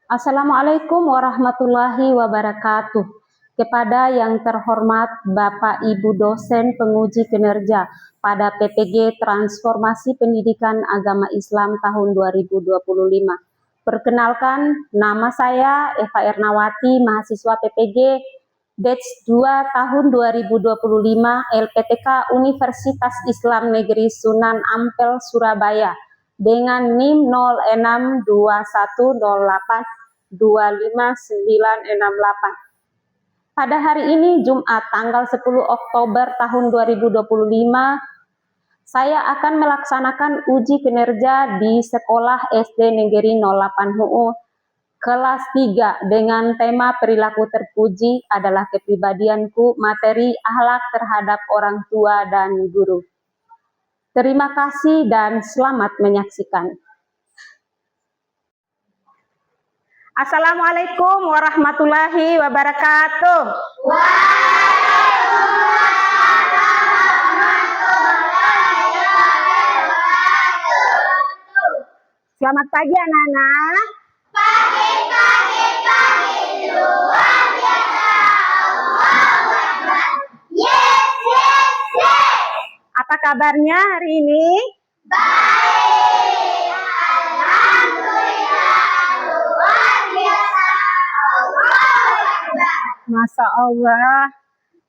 Assalamualaikum warahmatullahi wabarakatuh. Kepada yang terhormat Bapak Ibu dosen penguji kinerja pada PPG Transformasi Pendidikan Agama Islam tahun 2025. Perkenalkan, nama saya Eva Ernawati, mahasiswa PPG batch 2 tahun 2025 LPTK Universitas Islam Negeri Sunan Ampel Surabaya dengan NIM 062108 25968. Pada hari ini Jumat tanggal 10 Oktober tahun 2025, saya akan melaksanakan uji kinerja di Sekolah SD Negeri 08 HUU kelas 3 dengan tema perilaku terpuji adalah kepribadianku, materi akhlak terhadap orang tua dan guru. Terima kasih dan selamat menyaksikan. Assalamualaikum warahmatullahi wabarakatuh. Selamat pagi anak-anak. Pagi, luar biasa. Allahu Akbar. Yes. Apa kabarnya hari ini? Baik. Alhamdulillah. Luar biasa. Allahu Akbar. Masya Allah.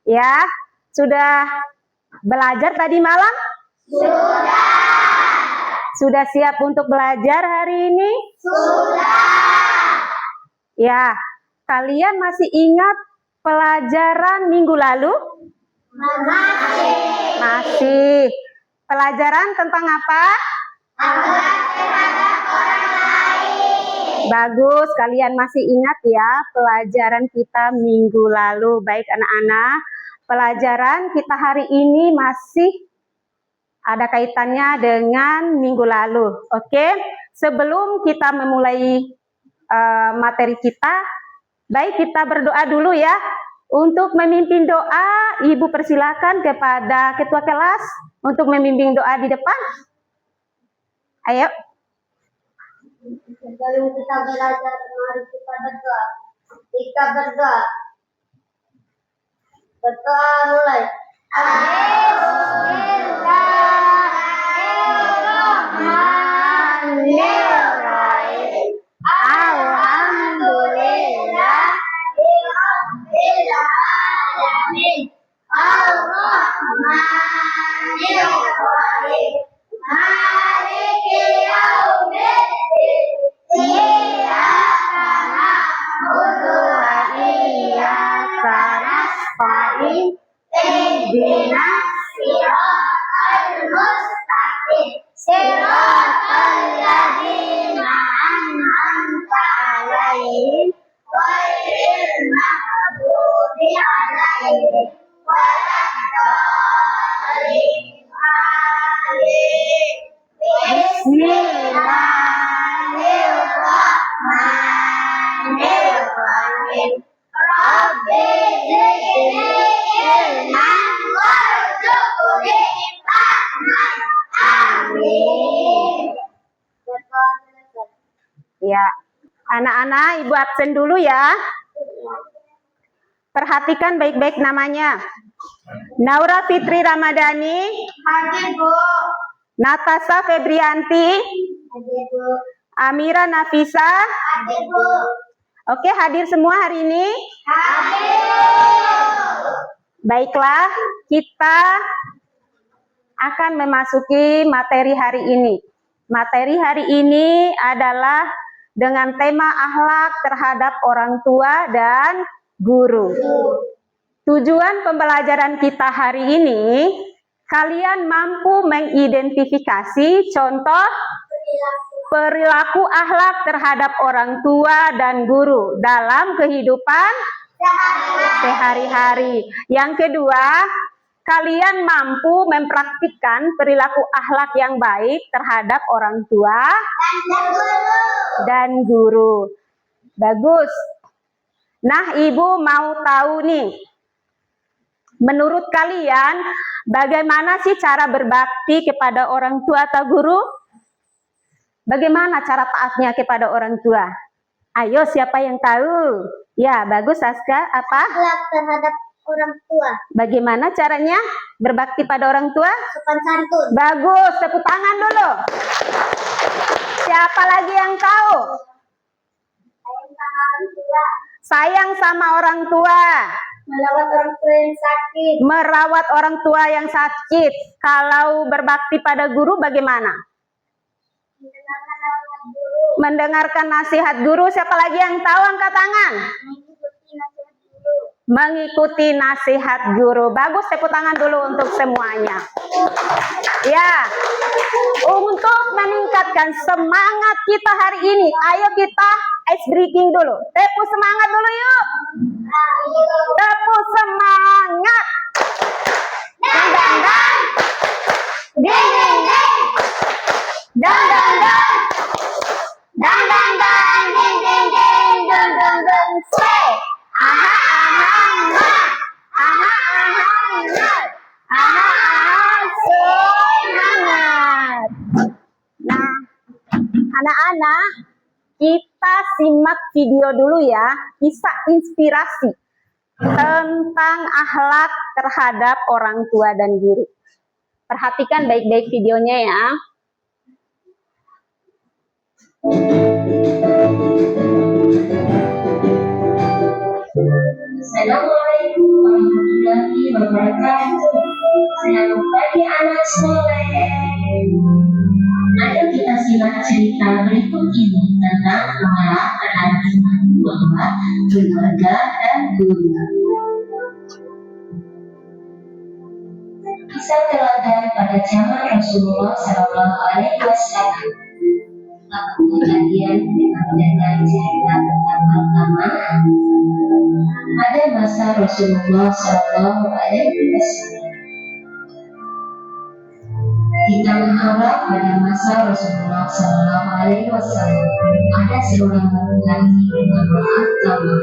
Ya, sudah belajar tadi malam? Sudah siap untuk belajar hari ini? Sudah. Ya, kalian masih ingat pelajaran minggu lalu? Masih. Pelajaran tentang apa? Akhlak terhadap orang lain. Bagus, kalian masih ingat ya pelajaran kita minggu lalu. Baik anak-anak, pelajaran kita hari ini masih ada kaitannya dengan minggu lalu. Oke, sebelum kita memulai materi kita, baik kita berdoa dulu ya. Untuk memimpin doa, Ibu persilakan kepada ketua kelas untuk membimbing doa di depan. Ayo. Sebelum kita belajar, mari kita berdoa. Kita berdoa. Berdoa mulai. Bismillahirrahmanirrahim. Alhamdulillahirabbil alamin. Ar-Rahmanir-Rahim. Maliki yaumiddin. Iyyaka na'budu wa iyyaka nasta'in. Ihdinas siratal mustaqim. Siratal ladzina an'amta 'alaihim ghairil maghdubi 'alaihim waladdallin. Amin. Bismillahirrahmanirrahim. Rabbi zidni ilman warzuqni fahman. Amin. Ya, anak-anak Ibu absen dulu ya. Perhatikan baik-baik namanya. Naura Fitri Ramadhani, Hadir, Bu. Natasha Febrianti, Hadir, Bu. Amira Nafisa. Hadir, Bu. Oke, hadir semua hari ini. Hadir. Baiklah, kita akan memasuki materi hari ini. Materi hari ini adalah dengan tema akhlak terhadap orang tua dan guru. Tujuan pembelajaran kita hari ini, kalian mampu mengidentifikasi contoh perilaku akhlak terhadap orang tua dan guru dalam kehidupan sehari-hari. Yang kedua, kalian mampu mempraktikkan perilaku akhlak yang baik terhadap orang tua dan guru. Bagus. Nah, Ibu mau tahu nih, menurut kalian bagaimana sih cara berbakti kepada orang tua atau guru? Bagaimana cara taatnya kepada orang tua? Ayo, siapa yang tahu? Ya, bagus Aska. Apa? Akhlak terhadap orang tua. Bagaimana caranya berbakti pada orang tua? Sopan santun. Bagus, tepuk tangan dulu. Siapa lagi yang tahu? Sayang sama orang tua. Sayang sama orang tua. Merawat orang tua yang sakit. Merawat orang tua yang sakit. Kalau berbakti pada guru bagaimana? Mendengarkan nasihat guru. Mendengarkan nasihat guru. Siapa lagi yang tahu? Angkat tangan. Mengikuti nasihat guru. Mengikuti nasihat guru. Bagus, tepuk tangan dulu untuk semuanya. Ya, untuk meningkatkan semangat kita hari ini, ayo kita ice breaking dulu. Tepuk semangat dulu yuk. Ayo. Tepuk semangat. Dang dang dang. Ding ding ding. Dang dang dang. Dang dang dang. Ding ding ding. Dung dung dung. Say. Aha aha aha. Aha aha aha. Aha aha. Semangat. Nah, anak-anak, kita simak video dulu ya, kisah inspirasi tentang akhlak terhadap orang tua dan guru. Perhatikan baik-baik videonya ya. Assalamualaikum warahmatullahi wabarakatuh. Selamat pagi anak soleh. Ayo kita simak cerita berikut ini tentang akhlak terhadap bahwa keluarga dan guru. Kisah teladan pada zaman Rasulullah Shallallahu Alaihi Wasallam. Apakah kalian pernah mendengar cerita tentang Alqamah? Pada masa Rasulullah Shallallahu Alaihi Wasallam. Di tanah Arab pada masa Rasulullah Shallallahu Alaihi Wasallam ada seorang laki-laki bernama Alqamah.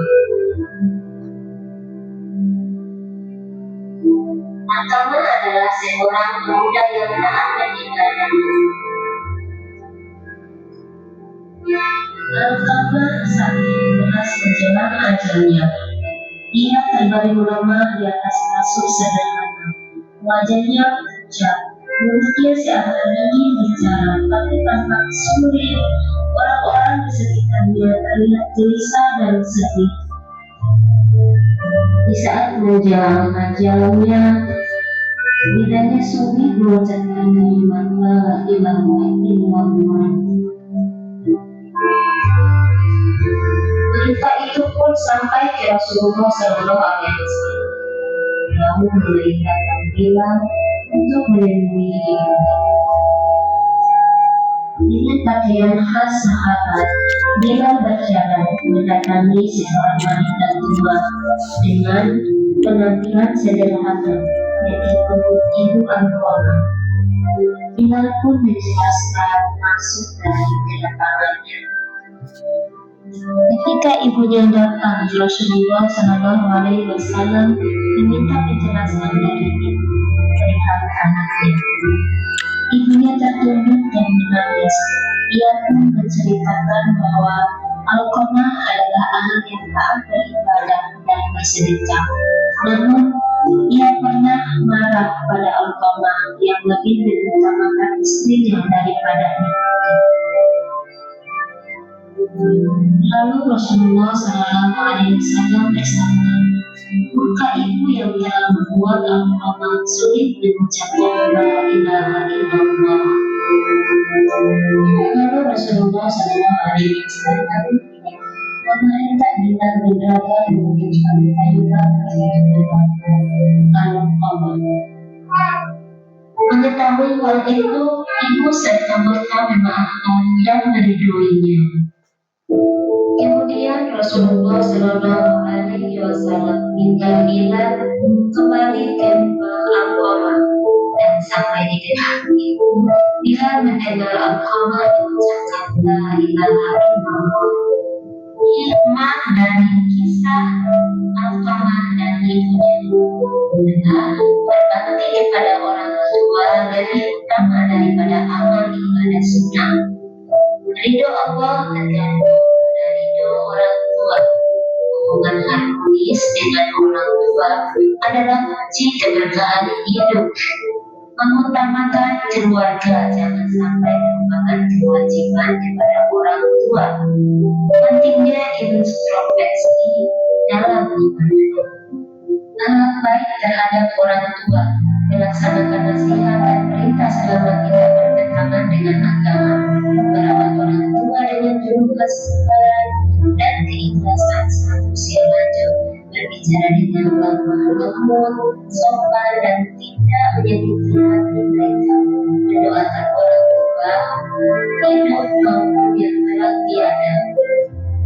Alqamah adalah seorang pemuda yang taat beribadah. Alqamah sakit keras menjelang ajalnya. Ia terbaring lemah di atas kasur sederhana. Wajahnya pucat, mulutnya seakan ingin bicara, tapi tampak sulit. Orang-orang di sekitarnya terlihat gelisah dan sedih. Di saat menjelang ajalnya, lidahnya sulit mengucapkan kalimat la ilaha illallah. Berita itu pun sampai ke Rasulullah Shallallahu Alaihi Wasallam. Lalu memerintahkan Bilal untuk melindungi dirinya. Dengan pakaian khas sahabat, Bilal berjalan mendatangi seorang wanita tua dengan penampilan sederhana, yaitu Ibu Alqamah. Bilal pun menjelaskan maksud dari kedatangannya. Ketika ibunya datang, Rasulullah Shallallahu Alaihi Wasallam meminta penjelasan darinya perihal anaknya. Ibunya tertunduk dan menangis. Ia pun menceritakan bahwa Alqamah adalah anak yang taat beribadah dan bersedekah. Namun, ia pernah marah pada Alqamah yang lebih mengutamakan istrinya daripada ibunya. Lalu Rasulullah Shallallahu Alaihi Wasallam bersabda, murka ibu yang telah membuat Alqamah sulit mengucapkan la ilaha illallah. Lalu Rasulullah Shallallahu Alaihi Wasallam memerintah Bilal berdagang mengucapkan kalimat Alqamah. Mengetahui hal itu, ibu serta-merta memaafkan dan meridhoinya. Kemudian Rasulullah Shallallahu Alaihi Wasallam minta Bilal kembali ke Alqamah dan sampai di dekatnya. Bilal mendengar Alqamah mengucapkan la ilaha illallah. Hikmah dari kisah Alqamah dan ibunya adalah berbakti kepada orang tua lebih utama daripada amal ibadah sunnah. Ridho Allah tergantung pada ridho adalah kunci keberkahan hidup. Mengutamakan keluarga, jangan sampai melupakan kewajiban kepada orang tua. Pentingnya introspeksi dalam ibadah. Ahlak baik terhadap orang tua, melaksanakan nasihat dan perintah selama tidak bertentangan dengan agama, merawat orang tua dengan penuh kesabaran dan keikhlasan saat usia lanjut, berbicara dengan lemah lembut, sopan dan tidak menyakiti hati mereka, mendoakan orang tua hidup maupun yang telah tiada.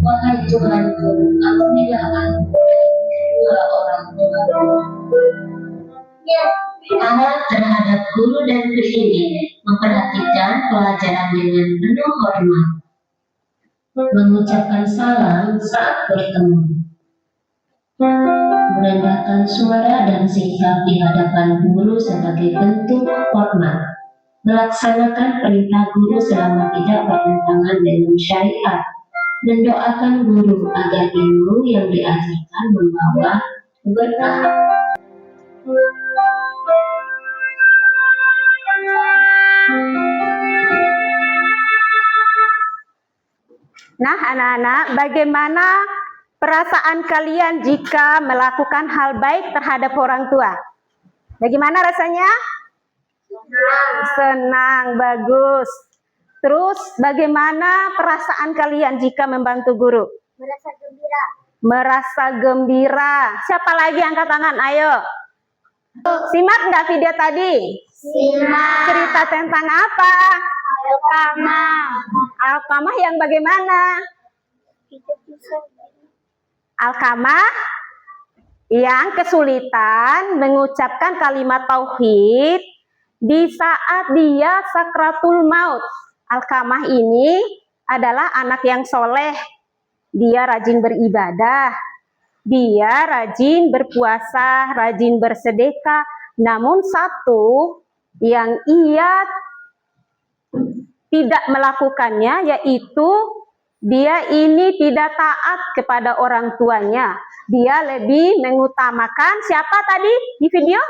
Wahai Tuhanku, ampunilah aku dan kedua orang tua. Ahlak terhadap guru dan pendidik, memperhatikan pelajaran dengan penuh hormat, mengucapkan salam saat bertemu, merendahkan suara dan sikap di hadapan guru sebagai bentuk hormat, melaksanakan perintah guru selama tidak bertentangan dengan syariat, mendoakan guru agar ilmu yang diajarkan membawa keberkahan. Nah, anak-anak, bagaimana perasaan kalian jika melakukan hal baik terhadap orang tua? Bagaimana rasanya? Senang, bagus. Terus, bagaimana perasaan kalian jika membantu guru? Merasa gembira. Merasa gembira. Siapa lagi angkat tangan? Ayo. Simak nggak video tadi? Simak. Cerita tentang apa? Alkamah. Alkamah yang bagaimana? Alkamah yang kesulitan mengucapkan kalimat tauhid di saat dia sakratul maut. Alkamah ini adalah anak yang soleh. Dia rajin beribadah, dia rajin berpuasa, rajin bersedekah. Namun satu yang ia tidak melakukannya, yaitu dia ini tidak taat kepada orang tuanya. Dia lebih mengutamakan siapa tadi di video?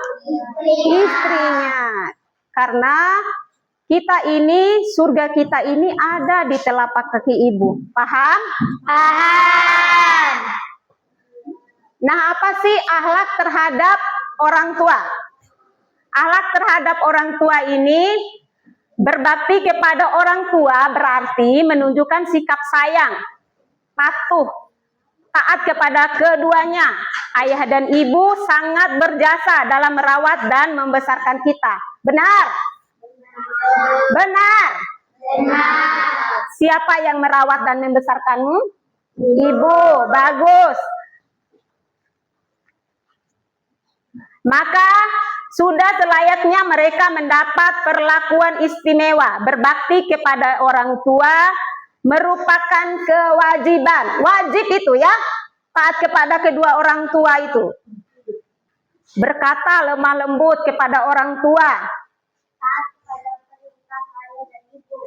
Istrinya. Karena kita ini, surga kita ini ada di telapak kaki ibu. Paham? Paham. Nah, apa sih akhlak terhadap orang tua? Akhlak terhadap orang tua ini, berbakti kepada orang tua berarti menunjukkan sikap sayang, patuh, taat kepada keduanya. Ayah dan ibu sangat berjasa dalam merawat dan membesarkan kita. Benar? Benar. Siapa yang merawat dan membesarkanmu? Ibu. Bagus. Maka sudah selayaknya mereka mendapat perlakuan istimewa. Berbakti kepada orang tua merupakan kewajiban. Wajib itu ya, taat kepada kedua orang tua itu. Berkata lemah lembut kepada orang tua. Taat pada perintah ayah dan ibu.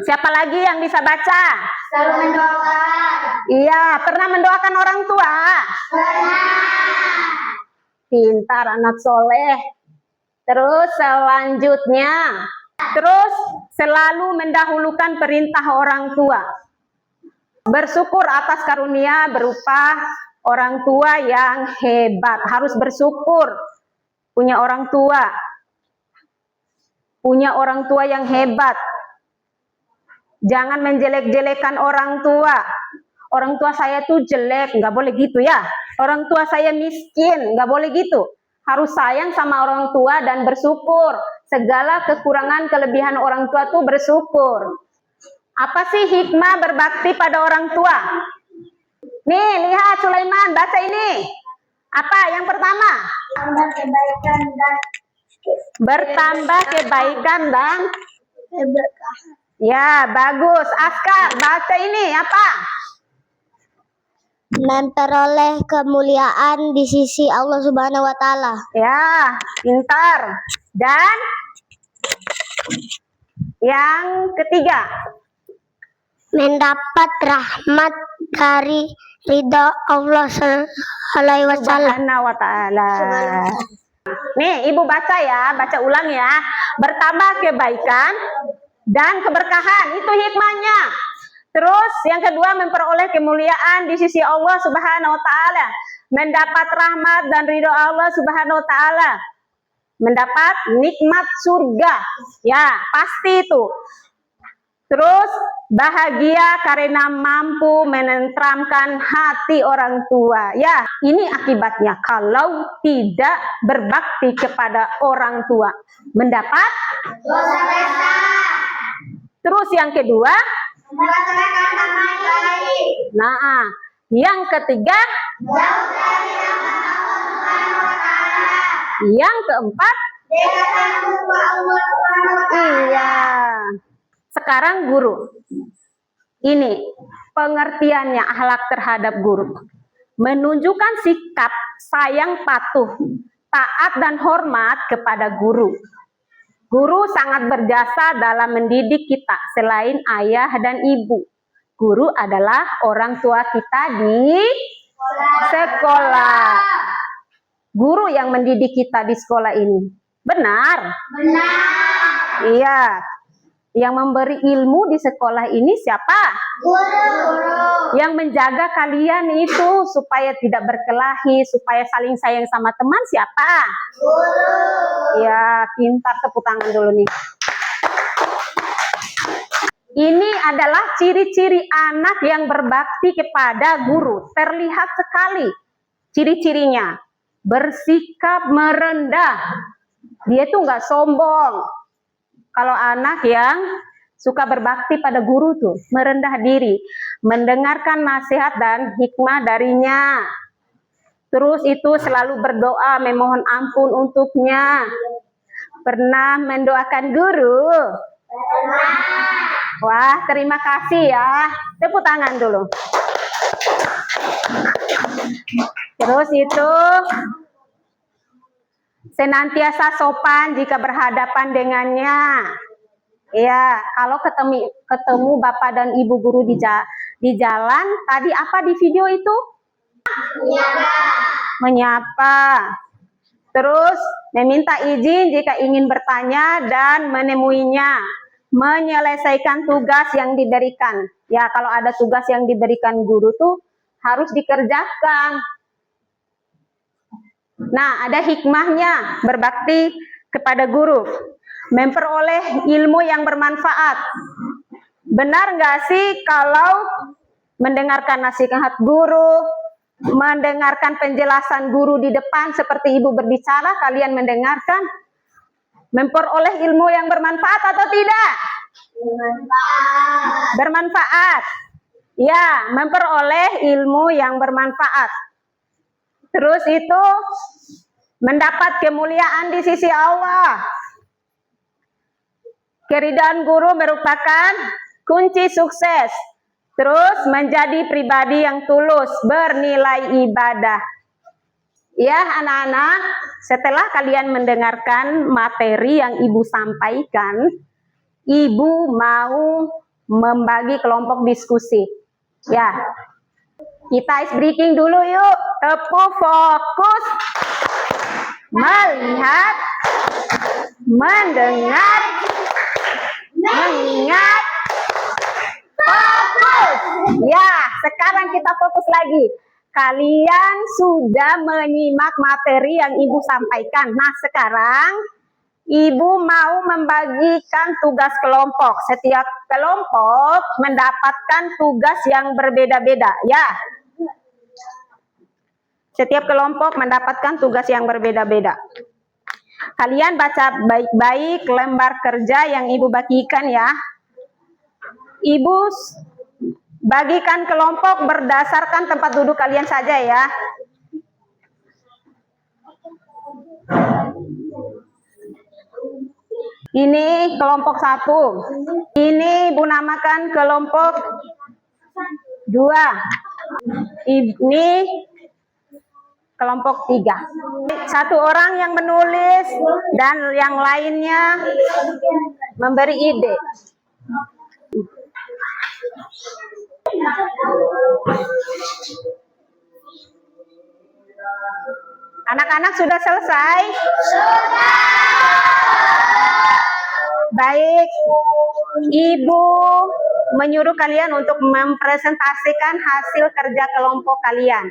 Siapa lagi yang bisa baca? Selalu mendoakan. Iya, pernah mendoakan orang tua? Pernah. Pintar, anak soleh. Terus selanjutnya, terus selalu mendahulukan perintah orang tua. Bersyukur atas karunia berupa orang tua yang hebat. Harus bersyukur punya orang tua. Punya orang tua yang hebat. Jangan menjelek-jelekan orang tua. Orang tua saya tuh jelek, nggak boleh gitu ya. Orang tua saya miskin, nggak boleh gitu. Harus sayang sama orang tua dan bersyukur. Segala kekurangan kelebihan orang tua tuh bersyukur. Apa sih hikmah berbakti pada orang tua? Nih, lihat Sulaiman, baca ini. Apa yang pertama? Tambah kebaikan dan Bertambah kebaikan dan keberkahan. ya, bagus. Askar, baca ini apa? Memperoleh kemuliaan di sisi Allah Subhanahu wa Ta'ala. Ya, pintar. Dan yang ketiga, Mendapat rahmat dari ridha Allah alaihi wasallam. Subhanahu wa ta'ala. Nih, Ibu baca ya, baca ulang ya. Bertambah kebaikan dan keberkahan, itu hikmahnya. Terus yang kedua, memperoleh kemuliaan di sisi Allah Subhanahu wa ta'ala, mendapat rahmat dan ridho Allah Subhanahu wa ta'ala, mendapat nikmat surga. Ya, pasti itu. Terus bahagia karena mampu menenteramkan hati orang tua. Ya, ini akibatnya kalau tidak berbakti kepada orang tua. Mendapat Dosa besar. Terus yang kedua, Melaksanakan amal baik. nah, yang ketiga, Jauh dari larangan Allah Subhanahu wa ta'ala. yang keempat, Dekatkan kepada Allah Subhanahu wa ta'ala. iya. Sekarang guru. Ini pengertiannya akhlak terhadap guru. Menunjukkan sikap sayang, patuh, taat dan hormat kepada guru. Guru sangat berjasa dalam mendidik kita selain ayah dan ibu. Guru adalah orang tua kita di sekolah. Guru yang mendidik kita di sekolah ini. Benar? Benar. Iya. Yang memberi ilmu di sekolah ini siapa? Guru. Yang menjaga kalian itu supaya tidak berkelahi, supaya saling sayang sama teman siapa? Guru. Ya, pintar, tepuk tangan dulu nih. Ini adalah ciri-ciri anak yang berbakti kepada guru. Terlihat sekali ciri-cirinya. Bersikap merendah. Dia tuh nggak sombong. Kalau anak yang suka berbakti pada guru tuh, merendah diri, mendengarkan nasihat dan hikmah darinya. Terus itu selalu berdoa, memohon ampun untuknya. Pernah mendoakan guru? Wah, terima kasih ya. Tepuk tangan dulu. Terus itu senantiasa sopan jika berhadapan dengannya. Ya, kalau ketemu bapak dan ibu guru di jalan, tadi apa di video itu? Menyapa. Terus meminta izin jika ingin bertanya dan menemuinya. Menyelesaikan tugas yang diberikan. Ya, kalau ada tugas yang diberikan guru tuh harus dikerjakan. Nah, ada hikmahnya berbakti kepada guru. Memperoleh ilmu yang bermanfaat. Benar nggak sih kalau mendengarkan nasihat guru, mendengarkan penjelasan guru di depan seperti ibu berbicara, kalian mendengarkan? Memperoleh ilmu yang bermanfaat atau tidak? Bermanfaat. Ya, memperoleh ilmu yang bermanfaat. Terus itu mendapat kemuliaan di sisi Allah. Keridhaan guru merupakan kunci sukses. Terus menjadi pribadi yang tulus, bernilai ibadah. Ya anak-anak, setelah kalian mendengarkan materi yang ibu sampaikan, ibu mau membagi kelompok diskusi. Ya, kita ice breaking dulu yuk. Tepuk, fokus, melihat, mendengar, mengingat, fokus. Ya, sekarang kita fokus lagi. Kalian sudah menyimak materi yang ibu sampaikan. Nah, sekarang ibu mau membagikan tugas kelompok. Setiap kelompok mendapatkan tugas yang berbeda-beda, ya. Setiap kelompok mendapatkan tugas yang berbeda-beda. Kalian baca baik-baik lembar kerja yang ibu bagikan ya. Ibu bagikan kelompok berdasarkan tempat duduk kalian saja ya. Ini kelompok 1. Ini ibu namakan kelompok 2. Ini kelompok 3. Satu orang yang menulis dan yang lainnya memberi ide. Anak-anak sudah selesai? Baik, Ibu menyuruh kalian untuk mempresentasikan hasil kerja kelompok kalian.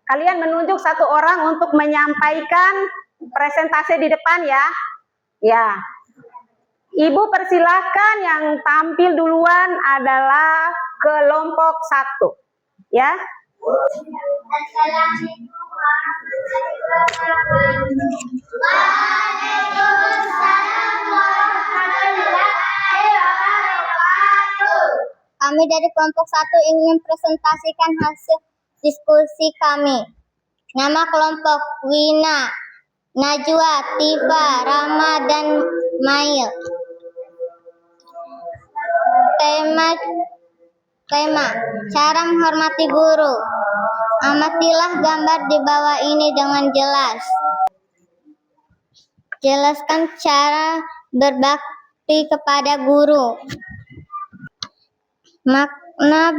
Kalian menunjuk satu orang untuk menyampaikan presentasi di depan ya. Ya. Ibu persilahkan yang tampil duluan adalah kelompok 1. Ya. Assalamualaikum warahmatullahi wabarakatuh. Kami dari kelompok 1 ingin mempresentasikan hasil diskusi kami. Nama kelompok Wina, Najwa, Tifa, Rama, dan Mail. Tema cara menghormati guru. Amatilah gambar di bawah ini dengan jelas. Jelaskan cara berbakti kepada guru. Makna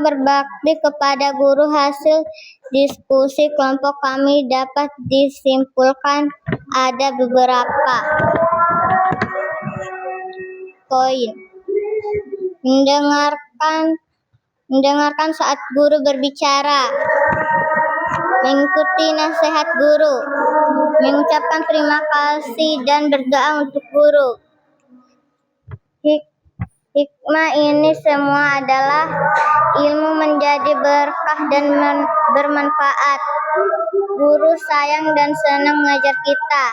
berbakti kepada guru. Hasil diskusi kelompok kami dapat disimpulkan ada beberapa poin. Mendengarkan saat guru berbicara, mengikuti nasihat guru, mengucapkan terima kasih dan berdoa untuk guru. Hikmah ini semua adalah ilmu menjadi berkah dan bermanfaat. Guru sayang dan senang mengajar kita.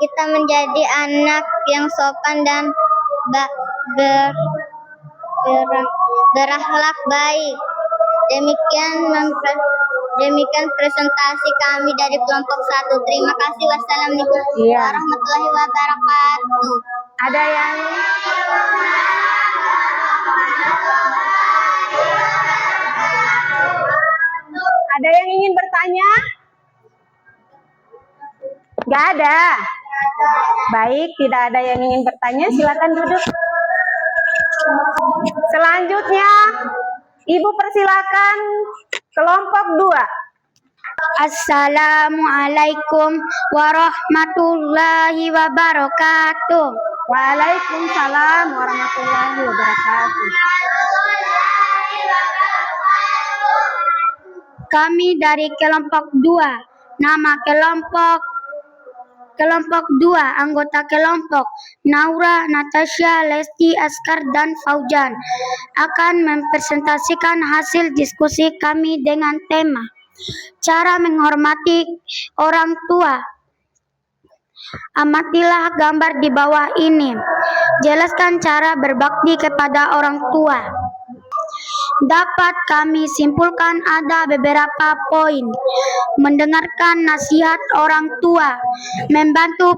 Kita menjadi anak yang sopan dan berakhlak baik. Demikian presentasi kami dari kelompok 1. Terima kasih. Wassalamualaikum warahmatullahi wabarakatuh. Ada yang ingin bertanya? Gak ada. Baik, tidak ada yang ingin bertanya. Silakan duduk. Selanjutnya, Ibu persilakan kelompok 2. Assalamualaikum warahmatullahi wabarakatuh. Waalaikumsalam warahmatullahi wabarakatuh. Kami dari kelompok 2. Nama kelompok 2, anggota kelompok Naura, Natasha, Lesti, Askar, dan Faujan akan mempresentasikan hasil diskusi kami dengan tema cara menghormati orang tua. Amatilah gambar di bawah ini. Jelaskan cara berbakti kepada orang tua. Dapat kami simpulkan ada beberapa poin. Mendengarkan nasihat orang tua, membantu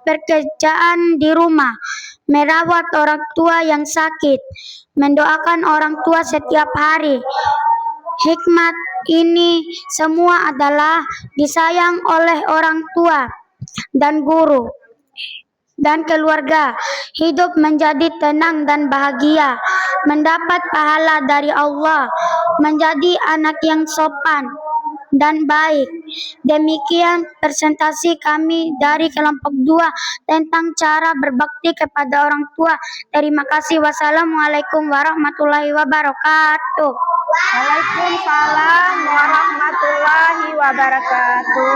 pekerjaan di rumah, merawat orang tua yang sakit, mendoakan orang tua setiap hari. Hikmat ini semua adalah disayang oleh orang tua dan guru dan keluarga, hidup menjadi tenang dan bahagia, mendapat pahala dari Allah, menjadi anak yang sopan dan baik. Demikian presentasi kami dari kelompok 2 tentang cara berbakti kepada orang tua. Terima kasih. Wassalamualaikum warahmatullahi wabarakatuh. Waalaikumsalam warahmatullahi wabarakatuh.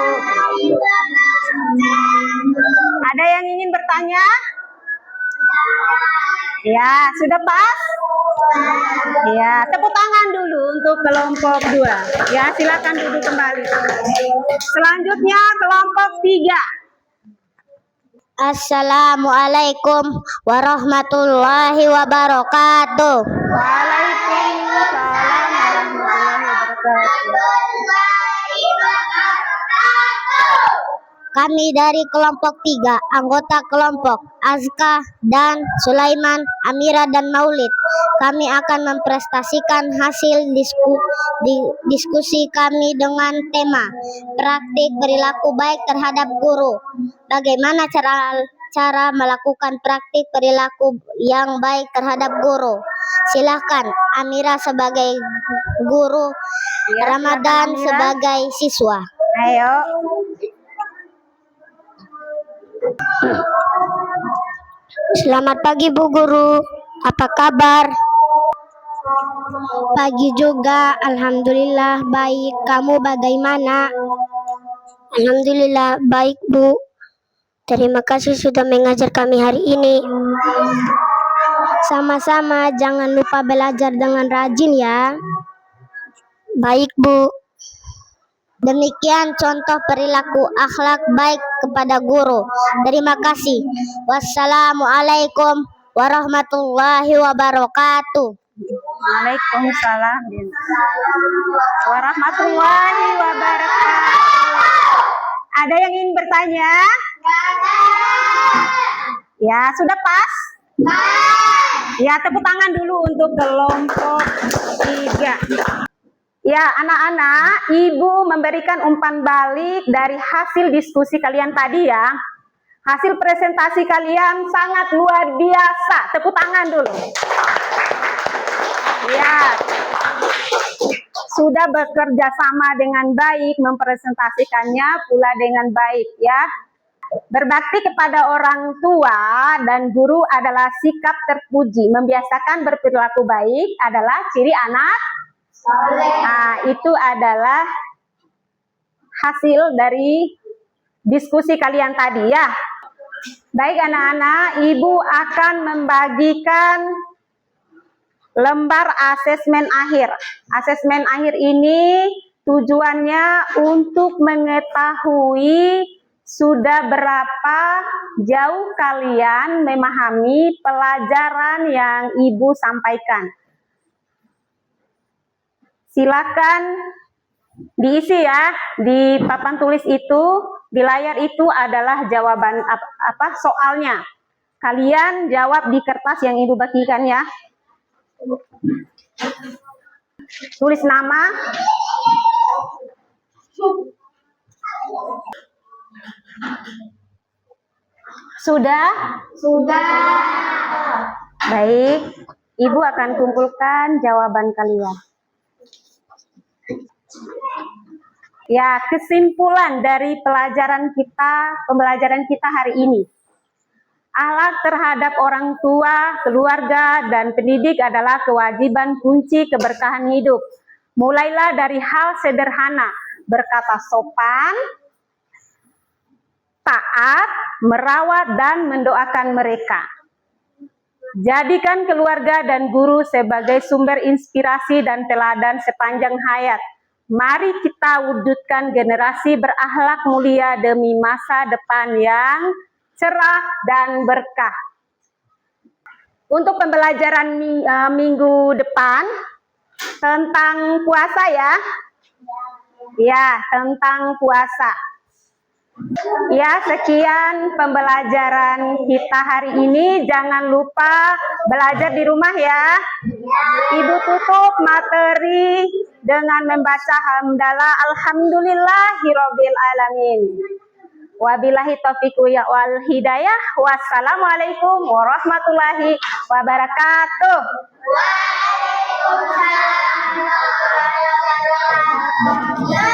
Ada yang ingin bertanya? Ya, sudah pas? Ya, tepuk tangan dulu untuk kelompok 2. Ya, silakan duduk kembali. Selanjutnya kelompok 3. Assalamualaikum warahmatullahi wabarakatuh. Waalaikumsalam warahmatullahi wabarakatuh. Kami dari kelompok 3, anggota kelompok Azka dan Sulaiman, Amira, dan Maulid. Kami akan mempresentasikan hasil diskusi kami dengan tema praktik perilaku baik terhadap guru. Bagaimana cara melakukan praktik perilaku yang baik terhadap guru? Silahkan Amira sebagai guru Ya, Ramadan silakan, Amira. sebagai siswa. Ayo. Selamat pagi Bu Guru, apa kabar? Pagi juga, alhamdulillah baik. Kamu bagaimana? Alhamdulillah baik Bu. Terima kasih sudah mengajar kami hari ini. Sama-sama, jangan lupa belajar dengan rajin ya. Baik Bu. Demikian contoh perilaku akhlak baik kepada guru. Terima kasih. Wassalamualaikum warahmatullahi wabarakatuh. Waalaikumsalam warahmatullahi wabarakatuh. Ada yang ingin bertanya? Ya, sudah pas? Ya, tepuk tangan dulu untuk kelompok 3. Ya, anak-anak, Ibu memberikan umpan balik dari hasil diskusi kalian tadi ya. Hasil presentasi kalian sangat luar biasa. Tepuk tangan dulu. Ya, sudah bekerja sama dengan baik, mempresentasikannya pula dengan baik ya. Berbakti kepada orang tua dan guru adalah sikap terpuji. Membiasakan berperilaku baik adalah ciri anak soleh. Nah, itu adalah hasil dari diskusi kalian tadi ya. Baik anak-anak, Ibu akan membagikan lembar asesmen akhir. Asesmen akhir ini tujuannya untuk mengetahui sudah berapa jauh kalian memahami pelajaran yang Ibu sampaikan. Silakan diisi ya, di papan tulis itu, di layar itu adalah jawaban soalnya. Kalian jawab di kertas yang Ibu bagikan ya. Tulis nama. Sudah? Sudah. Baik, Ibu akan kumpulkan jawaban kalian. Ya, kesimpulan dari pembelajaran kita hari ini. Akhlak terhadap orang tua, keluarga, dan pendidik adalah kewajiban kunci keberkahan hidup. Mulailah dari hal sederhana, berkata sopan, taat, merawat, dan mendoakan mereka. Jadikan keluarga dan guru sebagai sumber inspirasi dan teladan sepanjang hayat. Mari kita wujudkan generasi berakhlak mulia demi masa depan yang cerah dan berkah. Untuk pembelajaran minggu depan tentang puasa ya. Ya, tentang puasa. Ya, sekian pembelajaran kita hari ini. Jangan lupa belajar di rumah ya. Ibu tutup materi dengan membaca hamdalah alhamdulillahirabbil alamin. Wabillahi taufiq wal hidayah. Wassalamualaikum warahmatullahi wabarakatuh. Waalaikumsalam warahmatullahi wabarakatuh.